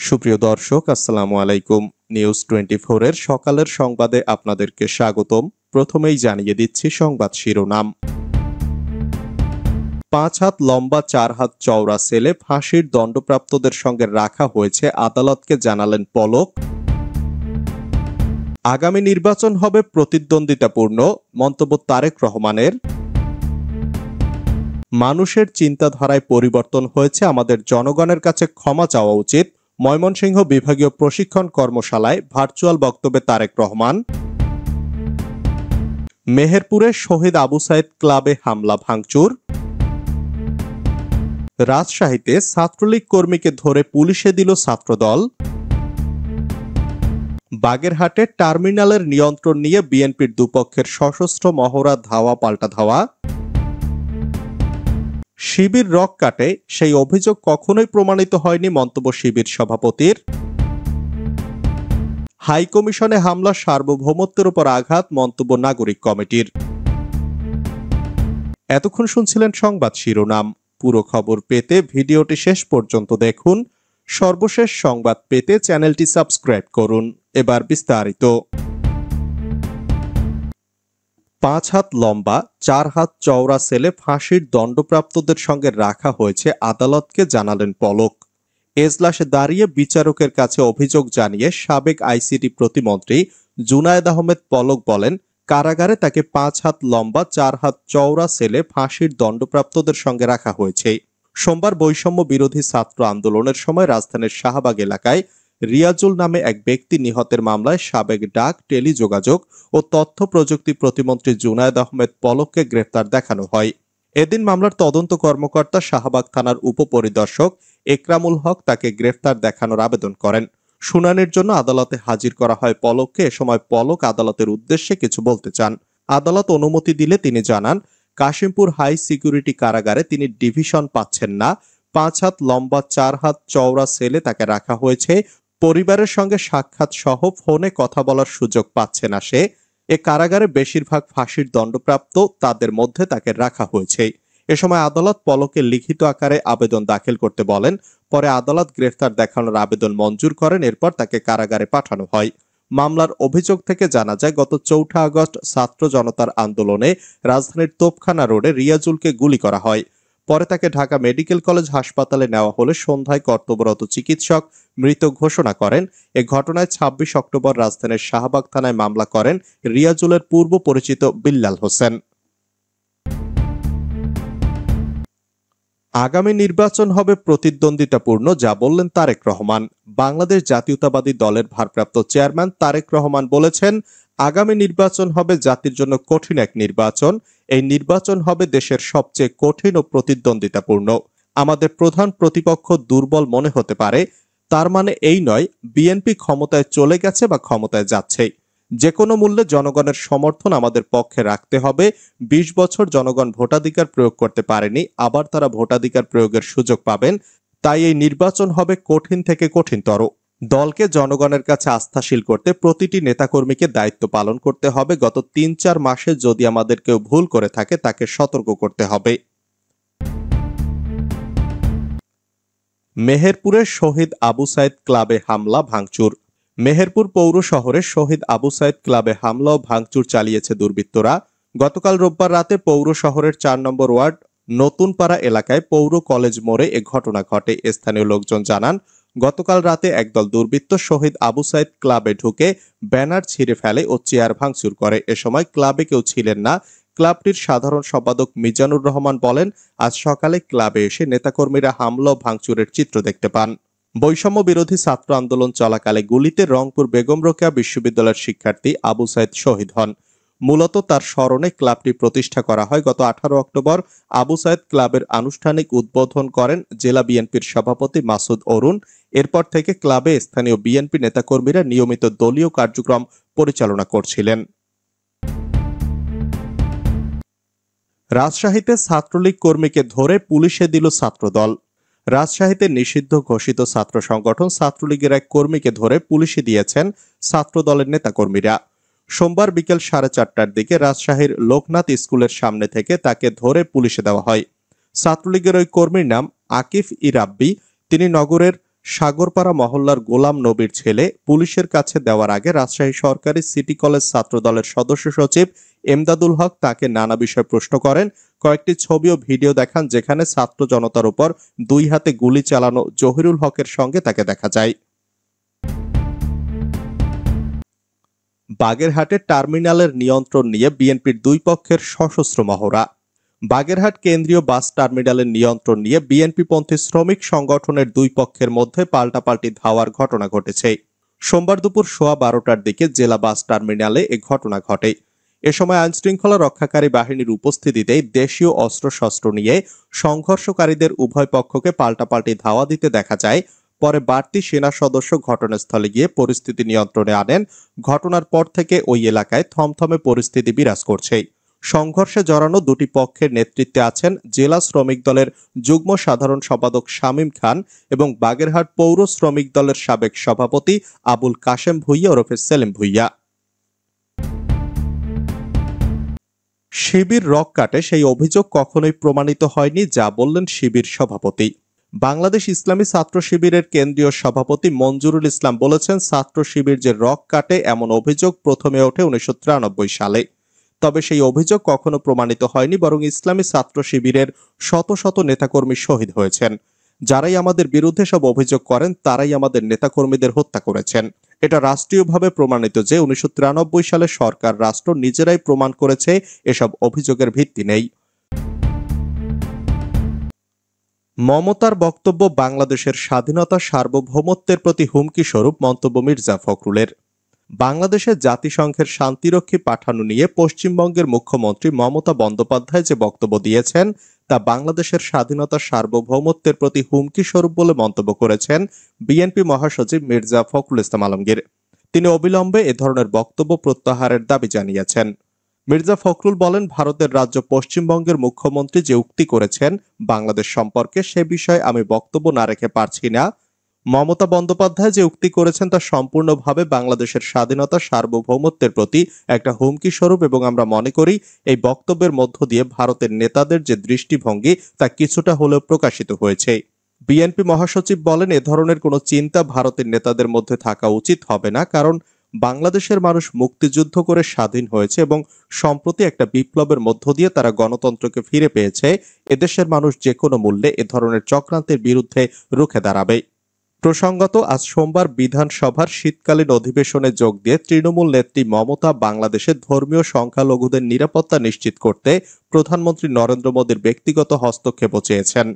সুপ্রিয় দর্শক, আসসালামু আলাইকুম। নিউজ 24 এর সকালের সংবাদে আপনাদেরকে স্বাগতম। প্রথমেই জানিয়ে দিচ্ছি সংবাদ শিরোনাম। 5 হাত লম্বা 4 হাত চওড়া সেলে ফাঁসির দণ্ডপ্রাপ্তদের সঙ্গে রাখা হয়েছে, আদালতকে জানালেন পলক। আগামী নির্বাচন হবে প্রতিদ্বন্দ্বিতাপূর্ণ, মন্তব্য তারেক রহমানের। মানুষের চিন্তাধারায় পরিবর্তন হয়েছে, আমাদের জনগণের কাছে ক্ষমা চাওয়া উচিত। ময়মনসিংহ বিভাগীয় প্রশিক্ষণ কর্মশালায় ভার্চুয়াল বক্তব্যে তারেক রহমান। মেহেরপুরে শহীদ আবু সাইদ ক্লাবে হামলা ভাঙচুর। রাজশাহীতে ছাত্রলীগ কর্মীকে ধরে পুলিশে দিল ছাত্রদল। বাগেরহাটে টার্মিনালের নিয়ন্ত্রণ নিয়ে বিএনপির দুপক্ষের সশস্ত্র মহড়া, ধাওয়া পাল্টা ধাওয়া। শিবির রক কাটে, সেই অভিযোগ কখনোই প্রমাণিত হয়নি, মন্তব্য শিবির সভাপতির। হাইকমিশনে হামলা, সার্বভৌমত্বের উপর আঘাত, মন্তব্য নাগরিক কমিটির। এতক্ষণ শুনছিলেন সংবাদ শিরোনাম। পুরো খবর পেতে ভিডিওটি শেষ পর্যন্ত দেখুন। সর্বশেষ সংবাদ পেতে চ্যানেলটি সাবস্ক্রাইব করুন। এবার বিস্তারিত। 5 হাত লম্বা 4 হাত চওড়া সেলে ফাঁসির দণ্ডপ্রাপ্তদের সঙ্গে রাখা হয়েছে, আদালতকে জানালেন পলক। এজলাসে দাঁড়িয়ে বিচারকের কাছে অভিযোগ জানিয়ে সাবেক আইসিটি প্রতিমন্ত্রী জুনায়েদ আহমেদ পলক বলেন, কারাগারে তাকে 5 হাত লম্বা 4 হাত চওড়া সেলে ফাঁসির দণ্ডপ্রাপ্তদের সঙ্গে রাখা হয়েছে। সোমবার বৈষম্য বিরোধী ছাত্র আন্দোলনের সময় রাজধানীর শাহবাগ এলাকায় রিয়াজুল নামে এক ব্যক্তি নিহতের মামলায় সাবেক ডাক, টেলিযোগাযোগ ও তথ্য প্রযুক্তি প্রতিমন্ত্রী জুনায়েদ আহমেদ পলককে গ্রেফতার দেখানো হয়। এদিন মামলার তদন্ত কর্মকর্তা শাহবাগ থানার উপপরিদর্শক একরামুল হক তাকে গ্রেফতার দেখানোর আবেদন করেন। শুনানির জন্য আদালতে হাজির করা হয় পলককে। এ সময় পলক আদালতের উদ্দেশ্যে কিছু বলতে চান। আদালত অনুমতি দিলে তিনি জানান, কাশিমপুর হাই সিকিউরিটি কারাগারে তিনি ডিভিশন পাচ্ছেন না। 5 হাত লম্বা 4 হাত চওড়া সেলে তাকে রাখা হয়েছে। পরিবারের সঙ্গে সাক্ষাৎ সহ ফোনে কথা বলার সুযোগ পাচ্ছে না সে। এ কারাগারে বেশিরভাগ ফাঁসির দণ্ডপ্রাপ্ত, তাদের মধ্যে তাকে রাখা হয়েছে। এ সময় আদালত পলকের লিখিত আকারে আবেদন দাখিল করতে বলেন। পরে আদালত গ্রেফতার দেখানোর আবেদন মঞ্জুর করেন। এরপর তাকে কারাগারে পাঠানো হয়। মামলার অভিযোগ থেকে জানা যায়, গত 4 আগস্ট ছাত্র জনতার আন্দোলনে রাজধানীর তোপখানা রোডে রিয়াজুলকে গুলি করা হয়। পরে তাকে ঢাকা মেডিকেল কলেজ হাসপাতালে নেওয়া হলে সন্ধ্যায় কর্তব্যরত চিকিৎসক মৃত ঘোষণা করেন। এ ঘটনায় 26 অক্টোবর রাজধানীর শাহবাগ থানায় মামলা করেন রিয়াজুলের পূর্ব পরিচিত বিল্লাল হোসেন। আগামী নির্বাচন হবে প্রতিদ্বন্দ্বিতাপূর্ণ, যা বললেন তারেক রহমান। বাংলাদেশ জাতীয়তাবাদী দলের ভারপ্রাপ্ত চেয়ারম্যান তারেক রহমান বলেছেন, আগামী নির্বাচন হবে জাতির জন্য কঠিন এক নির্বাচন। এই নির্বাচন হবে দেশের সবচেয়ে কঠিন ও প্রতিদ্বন্দ্বিতাপূর্ণ। আমাদের প্রধান প্রতিপক্ষ দুর্বল মনে হতে পারে, তার মানে এই নয় বিএনপি ক্ষমতায় চলে গেছে বা ক্ষমতায় যাচ্ছে। যে কোনো মূল্যে জনগণের সমর্থন আমাদের পক্ষে রাখতে হবে। 20 বছর জনগণ ভোটাধিকার প্রয়োগ করতে পারেনি, আবার তারা ভোটাধিকার প্রয়োগের সুযোগ পাবেন। তাই এই নির্বাচন হবে কঠিন থেকে কঠিনতর। দলকে জনগণের কাছে আস্থাশীল করতে প্রতিটি নেতাকর্মীকে দায়িত্ব পালন করতে হবে। গত 3-4 মাসে যদি আমাদের কেউ ভুল করে থাকে, তাকে সতর্ক করতে হবে। মেহেরপুরে শহীদ আবু সাইদ ক্লাবে হামলা ভাঙচুর। মেহেরপুর পৌর শহরে শহীদ আবু সাইদ ক্লাবে হামলা ও ভাঙচুর চালিয়েছে দুর্বৃত্তরা। গতকাল রোববার রাতে পৌর শহরের 4 নম্বর ওয়ার্ড নতুনপাড়া এলাকায় পৌর কলেজ মোড়ে এ ঘটনা ঘটে। স্থানীয় লোকজন জানান, গতকাল রাতে একদল দুর্বৃত্ত শহীদ আবু সাইদ ক্লাবে ঢুকে ব্যানার ছিঁড়ে ফেলে ও চেয়ার ভাঙচুর করে। এ সময় ক্লাবে কেউ ছিলেন না। ক্লাবটির সাধারণ সম্পাদক মিজানুর রহমান বলেন, আজ সকালে ক্লাবে এসে নেতাকর্মীরা হামলা ও ভাঙচুরের চিত্র দেখতে পান। বৈষম্য বিরোধী ছাত্র আন্দোলন চলাকালে গুলিতে রংপুর বেগম রোকেয়া বিশ্ববিদ্যালয়ের শিক্ষার্থী আবু সাইদ শহীদ হন। মূলত তার স্মরণে ক্লাবটি প্রতিষ্ঠা করা হয়। গত 18 অক্টোবর আবু সাইদ ক্লাবের আনুষ্ঠানিক উদ্বোধন করেন জেলা বিএনপির সভাপতি মাসুদ অরুণ। এরপর থেকে ক্লাবে স্থানীয় বিএনপি নেতাকর্মীরা নিয়মিত দলীয় কার্যক্রম পরিচালনা করছিলেন। রাজশাহীতে ছাত্রলীগ কর্মীকে ধরে পুলিশে দিল ছাত্রদল। রাজশাহীতে নিষিদ্ধ ঘোষিত ছাত্র সংগঠন ছাত্রলীগের এক কর্মীকে ধরে পুলিশে দিয়েছেন ছাত্রদলের নেতাকর্মীরা। সোমবার বিকেল 4:30টার দিকে রাজশাহীর লোকনাথ স্কুলের সামনে থেকে তাকে ধরে পুলিশে দেওয়া হয়। ছাত্রলীগের ওই কর্মীর নাম আকিফ ই রাব্বি। তিনি নগরের সাগরপাড়া মহল্লার গোলাম নবীর ছেলে পুলিশের কাছে দেওয়ার আগে রাজশাহী সরকারি সিটি কলেজ ছাত্রদলের সদস্য সচিব এমদাদুল হক তাকে নানা বিষয়ে প্রশ্ন করেন। কয়েকটি ছবি ও ভিডিও দেখান যেখানে ছাত্র জনতার উপর দুই হাতে গুলি চালানো জহিরুল হকের সঙ্গে তাকে দেখা যায়। বাগেরহাটে টার্মিনালের নিয়ন্ত্রণ নিয়ে বিএনপির দুই পক্ষের সশস্ত্র মহড়া। বাগেরহাট কেন্দ্রীয় বাস টার্মিনালের নিয়ন্ত্রণ নিয়ে বিএনপিপন্থী শ্রমিক সংগঠনের দুই পক্ষের মধ্যে পাল্টাপাল্টি ধাওয়ার ঘটনা ঘটেছে। সোমবার দুপুর 12:15টার দিকে জেলা বাস টার্মিনালে এ ঘটনা ঘটে। এ সময় আইনশৃঙ্খলা রক্ষাকারী বাহিনীর উপস্থিতিতে দেশীয় অস্ত্রশস্ত্র নিয়ে সংঘর্ষকারীদের উভয় পক্ষকে পাল্টাপাল্টি ধাওয়া দিতে দেখা যায়। পরে বাড়তি সেনা সদস্য ঘটনাস্থলে গিয়ে পরিস্থিতি নিয়ন্ত্রণে আনেন। ঘটনার পর থেকে ওই এলাকায় থমথমে পরিস্থিতি বিরাজ করছে। সংঘর্ষে জড়ানো দুটি পক্ষের নেতৃত্বে আছেন জেলা শ্রমিক দলের যুগ্ম সাধারণ সম্পাদক শামীম খান এবং বাগেরহাট পৌর শ্রমিক দলের সাবেক সভাপতি আবুল কাশেম ভুইয়া ওরফে সেলিম ভুইয়া। শিবির রক কাটে সেই অভিযোগ কখনোই প্রমাণিত হয়নি, যা বললেন শিবির সভাপতি। বাংলাদেশ ইসলামী ছাত্র শিবিরের কেন্দ্রীয় সভাপতি মঞ্জুরুল ইসলাম বলেছেন, ছাত্র শিবির যে রক কাটে এমন অভিযোগ প্রথমে ওঠে 1993 সালে। তবে সেই অভিযোগ কখনো প্রমাণিত হয়নি, বরং ইসলামী ছাত্র শিবিরের শত শত নেতাকর্মী শহীদ হয়েছেন। যারাই আমাদের বিরুদ্ধে সব অভিযোগ করেন তারাই আমাদের নেতাকর্মীদের হত্যা করেছেন। এটা রাষ্ট্রীয়ভাবে প্রমাণিত যে 1993 সালে সরকার রাষ্ট্র নিজেরাই প্রমাণ করেছে এসব অভিযোগের ভিত্তি নেই। মমতার বক্তব্য বাংলাদেশের স্বাধীনতা সার্বভৌমত্বের প্রতি হুমকি স্বরূপ মন্তব্য মির্জা ফখরুলের। বাংলাদেশে জাতিসংঘের শান্তিরক্ষী পাঠানো নিয়ে পশ্চিমবঙ্গের মুখ্যমন্ত্রী মমতা বন্দ্যোপাধ্যায় যে বক্তব্য দিয়েছেন তা বাংলাদেশের স্বাধীনতা সার্বভৌমত্বের প্রতি হুমকি স্বরূপ বলে মন্তব্য করেছেন বিএনপি মহাসচিব মির্জা ফখরুল ইসলাম আলমগীর। তিনি অবিলম্বে এ ধরনের বক্তব্য প্রত্যাহারের দাবি জানিয়েছেন। মির্জা ফখরুল বলেন, ভারতের রাজ্য পশ্চিমবঙ্গের মুখ্যমন্ত্রী যে উক্তি করেছেন বাংলাদেশ সম্পর্কে সে বিষয়ে আমি বক্তব্য না রেখে পারছি না। মমতা বন্দ্যোপাধ্যায় যে উক্তি করেছেন তা সম্পূর্ণভাবে বাংলাদেশের স্বাধীনতা সার্বভৌমত্বের প্রতি একটা হুমকি স্বরূপ এবং আমরা মনে করি এই বক্তব্যের মধ্য দিয়ে ভারতের নেতাদের যে দৃষ্টিভঙ্গি তা কিছুটা হলেও প্রকাশিত হয়েছে। বিএনপি মহাসচিব বলেন, এ ধরনের কোনো চিন্তা ভারতের নেতাদের মধ্যে থাকা উচিত হবে না, কারণ বাংলাদেশের মানুষ মুক্তিযুদ্ধ করে স্বাধীন হয়েছে এবং সম্প্রতি একটা বিপ্লবের মধ্য দিয়ে তারা গণতন্ত্রকে ফিরে পেয়েছে। এদেশের মানুষ যে কোনো মূল্যে এ ধরনের চক্রান্তের বিরুদ্ধে রুখে দাঁড়াবে। প্রসঙ্গত, আজ সোমবার বিধানসভার শীতকালীন অধিবেশনে যোগ দিয়ে তৃণমূল নেত্রী মমতা বাংলাদেশের ধর্মীয় সংখ্যালঘুদের নিরাপত্তা নিশ্চিত করতে প্রধানমন্ত্রী নরেন্দ্র মোদীর ব্যক্তিগত হস্তক্ষেপও চেয়েছেন।